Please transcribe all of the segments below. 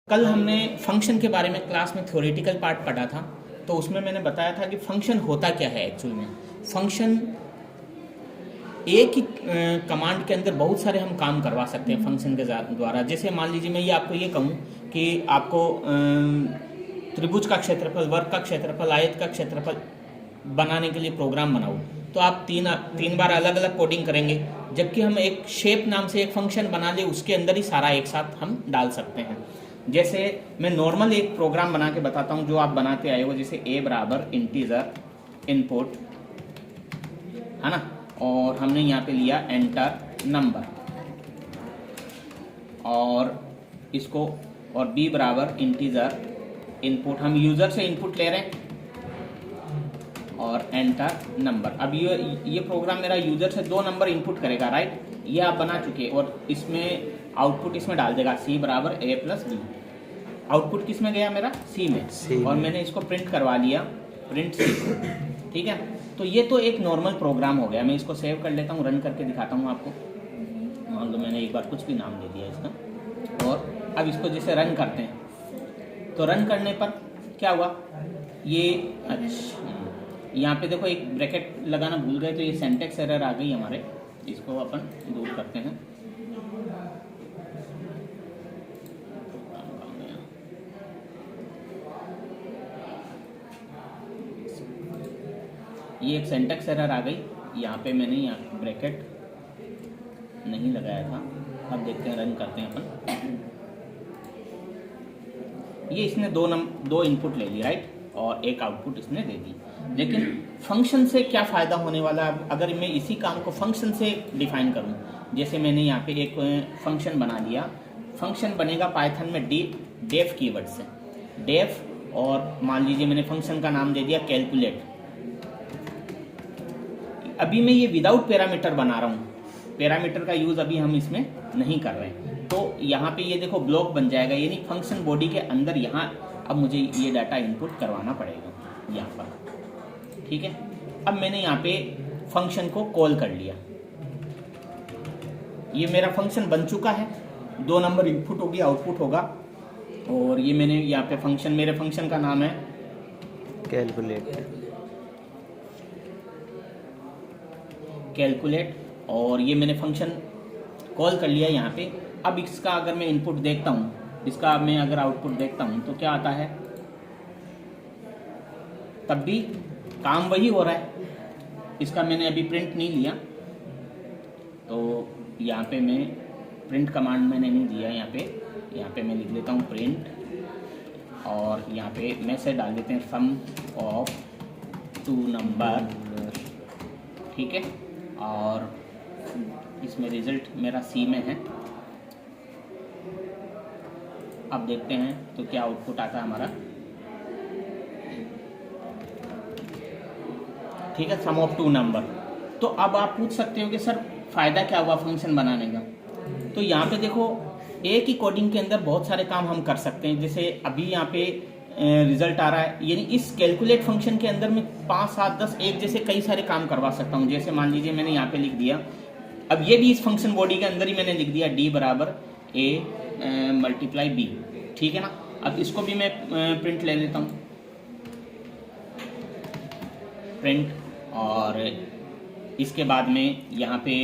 कल हमने फंक्शन के बारे में क्लास में थ्योरेटिकल पार्ट पढ़ा था, तो उसमें मैंने बताया था कि फंक्शन होता क्या है एक्चुअल में। फंक्शन एक ही कमांड के अंदर बहुत सारे हम काम करवा सकते हैं फंक्शन के द्वारा। जैसे मान लीजिए मैं ये आपको ये कहूँ कि आपको त्रिभुज का क्षेत्रफल, वर्ग का क्षेत्रफल, आयत का क्षेत्रफल बनाने के लिए प्रोग्राम बनाओ, तो आप तीन बार अलग अलग कोडिंग करेंगे। जबकि हम एक शेप नाम से एक फंक्शन बना ले, उसके अंदर ही सारा एक साथ हम डाल सकते हैं। जैसे मैं नॉर्मल एक प्रोग्राम बना के बताता हूँ जो आप बनाते आए हो, जैसे a बराबर इंटीजर इनपुट है ना, और हमने यहाँ पे लिया एंटर नंबर, और इसको और b बराबर इंटीजर इनपुट, हम यूजर से इनपुट ले रहे हैं और एंटर नंबर। अब ये प्रोग्राम मेरा यूजर से 2 नंबर इनपुट करेगा, राइट। ये आप बना चुके, और इसमें आउटपुट इसमें डाल देगा c बराबर a प्लस b। आउटपुट किस में गया मेरा? c में, और मैंने इसको प्रिंट करवा लिया, प्रिंट c। ठीक है, तो ये तो एक नॉर्मल प्रोग्राम हो गया। मैं इसको सेव कर लेता हूँ, रन करके दिखाता हूँ आपको। मान लो मैंने एक बार कुछ भी नाम दे दिया इसका, और अब इसको जैसे रन करते हैं, तो रन करने पर क्या हुआ, ये अच्छा यहाँ पे देखो एक ब्रैकेट लगाना भूल गए, तो ये सिंटैक्स एरर आ गई हमारे, इसको अपन दूर करते हैं। ये एक सिंटैक्स एरर आ गई, यहाँ पे मैंने यहाँ ब्रैकेट नहीं लगाया था। अब देखते हैं, रन करते हैं अपन। ये इसने दो इनपुट ले ली, राइट, और एक आउटपुट इसने दे दी। लेकिन फंक्शन से क्या फ़ायदा होने वाला है अगर मैं इसी काम को फंक्शन से डिफाइन करूं। जैसे मैंने यहाँ पे एक फंक्शन बना लिया, फंक्शन बनेगा पाइथन में डेफ कीवर्ड से, डेफ, और मान लीजिए मैंने फंक्शन का नाम दे दिया कैलकुलेट। अभी मैं ये विदाउट पैरामीटर बना रहा हूँ, पैरामीटर का यूज़ अभी हम इसमें नहीं कर रहे हैं। तो यहाँ पे ये देखो ब्लॉक बन जाएगा, यानी फंक्शन बॉडी के अंदर यहाँ अब मुझे ये डाटा इनपुट करवाना पड़ेगा यहाँ पर। ठीक है, अब मैंने यहाँ पे फंक्शन को कॉल कर लिया, ये मेरा फंक्शन बन चुका है। 2 नंबर इनपुट होगी, आउटपुट होगा, और ये मैंने यहाँ पे फंक्शन, मेरे फंक्शन का नाम है कैलकुलेट, और ये मैंने फंक्शन कॉल कर लिया यहाँ पे। अब इसका अगर मैं इनपुट देखता हूँ, इसका मैं अगर आउटपुट देखता हूँ, तो क्या आता है, तब भी काम वही हो रहा है। इसका मैंने अभी प्रिंट नहीं लिया, तो यहाँ पे मैं प्रिंट कमांड मैंने नहीं दिया। यहाँ पे मैं लिख देता हूँ प्रिंट, और यहाँ पे मैसेज डाल देते हैं सम ऑफ 2 नंबर। ठीक है, और इसमें रिजल्ट मेरा सी में है। अब देखते हैं तो क्या आउटपुट आता है हमारा। ठीक है, सम ऑफ 2 नंबर। तो अब आप पूछ सकते हो कि सर फ़ायदा क्या हुआ फंक्शन बनाने का। तो यहाँ पे देखो, एक ही कोडिंग के अंदर बहुत सारे काम हम कर सकते हैं। जैसे अभी यहाँ पे रिजल्ट आ रहा है, यानी इस कैलकुलेट फंक्शन के अंदर मैं 5, 7, 10 एक जैसे कई सारे काम करवा सकता हूँ। जैसे मान लीजिए मैंने यहाँ पे लिख दिया, अब ये भी इस फंक्शन बॉडी के अंदर ही मैंने लिख दिया d बराबर a मल्टीप्लाई b। ठीक है ना, अब इसको भी मैं प्रिंट ले लेता हूँ, प्रिंट, और इसके बाद में यहाँ पे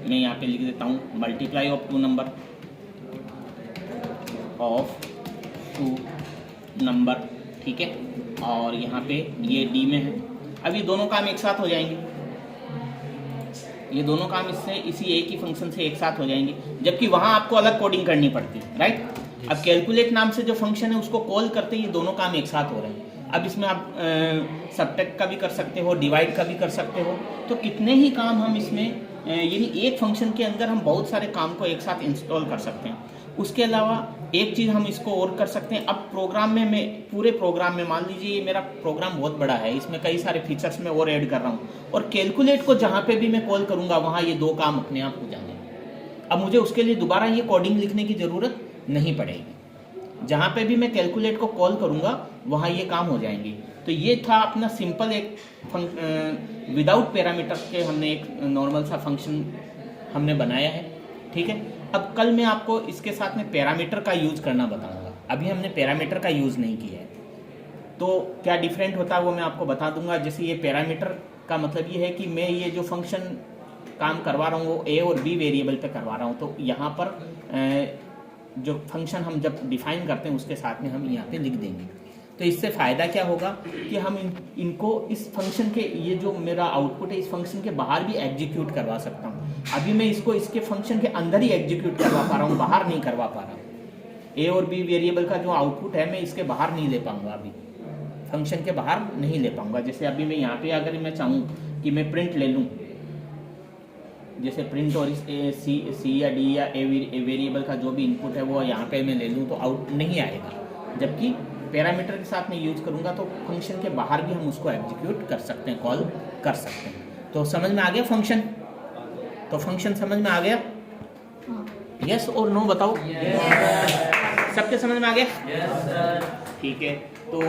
मैं यहाँ पे लिख देता हूँ multiply of 2 number of 2 number. ठीक है, और यहाँ पे ये डी में है। अब ये दोनों काम एक साथ हो जाएंगे, ये दोनों काम इससे इसी एक ही फंक्शन से एक साथ हो जाएंगे, जबकि वहाँ आपको अलग कोडिंग करनी पड़ती है, राइट। अब कैलकुलेट नाम से जो फंक्शन है उसको कॉल करते ही ये दोनों काम एक साथ हो रहे हैं। अब इसमें आप सबट्रैक्ट का भी कर सकते हो, डिवाइड का भी कर सकते हो, तो कितने ही काम हम इसमें, यानी एक फंक्शन के अंदर हम बहुत सारे काम को एक साथ इंस्टॉल कर सकते हैं। उसके अलावा एक चीज़ हम इसको और कर सकते हैं। अब प्रोग्राम में मैं पूरे प्रोग्राम में, मान लीजिए ये मेरा प्रोग्राम बहुत बड़ा है, इसमें कई सारे फीचर्स में और ऐड कर रहा हूँ, और कैलकुलेट को जहाँ पे भी मैं कॉल करूँगा वहाँ ये 2 काम अपने आप हो जाएंगे। अब मुझे उसके लिए दोबारा ये कोडिंग लिखने की ज़रूरत नहीं पड़ेगी, जहाँ पे भी मैं कैलकुलेट को कॉल करूँगा वहाँ ये काम हो जाएंगे। तो ये था अपना सिंपल एक विदाउट पैरामीटर के हमने एक नॉर्मल सा फंक्शन हमने बनाया है। ठीक है, अब कल मैं आपको इसके साथ में पैरामीटर का यूज़ करना बताऊंगा, अभी हमने पैरामीटर का यूज़ नहीं किया है। तो क्या डिफरेंट होता है वो मैं आपको बता दूंगा। जैसे ये पैरामीटर का मतलब ये है कि मैं ये जो फंक्शन काम करवा रहा हूँ वो ए और बी वेरिएबल पे करवा रहा हूँ, तो यहाँ पर जो फंक्शन हम जब डिफाइन करते हैं उसके साथ में हम यहाँ पे लिख देंगे। तो इससे फ़ायदा क्या होगा कि हम इनको इस फंक्शन के, ये जो मेरा आउटपुट है इस फंक्शन के बाहर भी एग्जीक्यूट करवा सकता हूँ। अभी मैं इसको इसके फंक्शन के अंदर ही एग्जीक्यूट करवा पा रहा हूँ, बाहर नहीं करवा पा रहा। ए और बी वेरिएबल का जो आउटपुट है मैं इसके बाहर नहीं ले पाऊँगा, अभी फंक्शन के बाहर नहीं ले पाऊँगा। जैसे अभी मैं यहाँ पे अगर मैं चाहूँ कि मैं प्रिंट ले लूँ, जैसे प्रिंट और सी या डी या ए वेरिएबल का जो भी इनपुट है वो यहाँ पे मैं ले लूँ तो आउट नहीं आएगा, जबकि पैरामीटर के साथ में यूज करूँगा तो फंक्शन के बाहर भी हम उसको एग्जीक्यूट कर सकते हैं, कॉल कर सकते हैं। तो समझ में आ गया फंक्शन? तो फंक्शन समझ में आ गया? यस और नो बताओ। सबके समझ में आ गया? ठीक है। तो